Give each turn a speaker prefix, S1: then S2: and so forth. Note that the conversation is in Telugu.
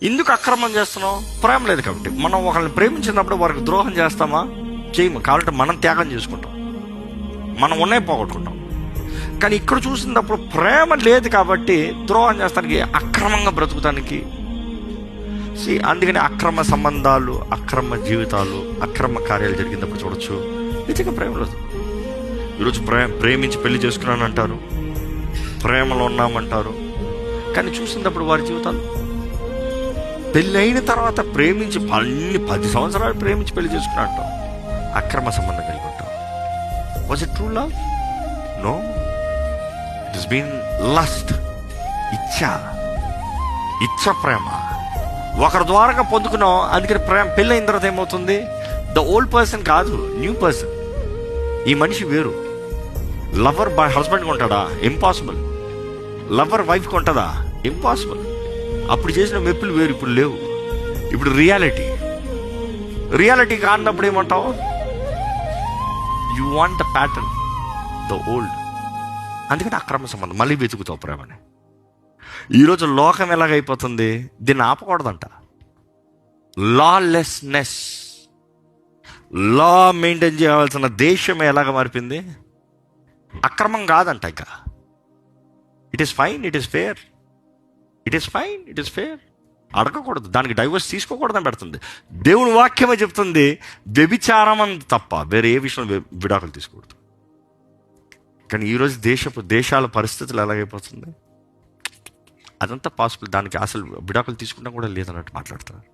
S1: ఎందుకు అక్రమం చేస్తున్నాం? ప్రేమ లేదు కాబట్టి. మనం ఒకరిని ప్రేమించినప్పుడు వారికి ద్రోహం చేస్తామా? చేయము. కాబట్టి మనం త్యాగం చేసుకుంటాం, మనం ఉన్నాయి పోగొట్టుకుంటాం. కానీ ఇక్కడ చూసినప్పుడు ప్రేమ లేదు కాబట్టి ద్రోహం చేస్తానికి, అక్రమంగా బ్రతుకుతానికి. అందుకని అక్రమ సంబంధాలు, అక్రమ జీవితాలు, అక్రమ కార్యాలు జరిగినప్పుడు చూడొచ్చు నిజంగా ప్రేమ లేదు. ఈరోజు ప్రేమించి పెళ్లి చేసుకున్నాను అంటారు, ప్రేమలో ఉన్నామంటారు, కానీ చూసినప్పుడు వారి జీవితాలు, పెళ్ళి అయిన తర్వాత ప్రేమించి 10 సంవత్సరాలు ప్రేమించి పెళ్లి చేసుకున్నా అంటాం, అక్రమ సంబంధం కలిగి ఉంటాం. Was it true love? No, it has been lust. ఇచ్చ ప్రేమ ఒకరి ద్వారా పొందుకున్నాం. అందుకని ప్రేమ పెళ్ళి అయిన తర్వాత ఏమవుతుంది? ద ఓల్డ్ పర్సన్ కాదు, న్యూ పర్సన్. ఈ మనిషి వేరు. లవర్ హస్బెండ్కి ఉంటాడా? ఇంపాసిబుల్. లవర్ వైఫ్కి ఉంటుందా? ఇంపాసిబుల్. అప్పుడు చేసిన మెప్పులు వేరు, ఇప్పుడు లేవు. ఇప్పుడు రియాలిటీ కానప్పుడు ఏమంటావు? You want the pattern, the old. అందుకని అక్రమ సంబంధం మళ్ళీ వెతుకుతావు ప్రేమని. ఈరోజు లోకం ఎలాగైపోతుంది? దీన్ని ఆపకూడదంట. లాలెస్నెస్, లా మెయింటైన్ చేయాల్సిన దేశం ఎలాగ మారిపోయింది? అక్రమం కాదంట. ఇంకా it is fine, it is fair, it is fine, it is fair. అడగకూడదు, దానికి డైవర్స్ తీసుకోకూడదని పెడుతుంది. దేవుని వాక్యమే చెప్తుంది వ్యభిచారం అని తప్ప వేరే ఏ విషయంలో విడాకులు తీసుకోకూడదు. కానీ ఈరోజు దేశాల పరిస్థితులు ఎలాగైపోతుంది? అదంతా పాసిబుల్. దానికి అసలు విడాకులు తీసుకున్నా కూడా లేదన్నట్టు మాట్లాడుతున్నారు.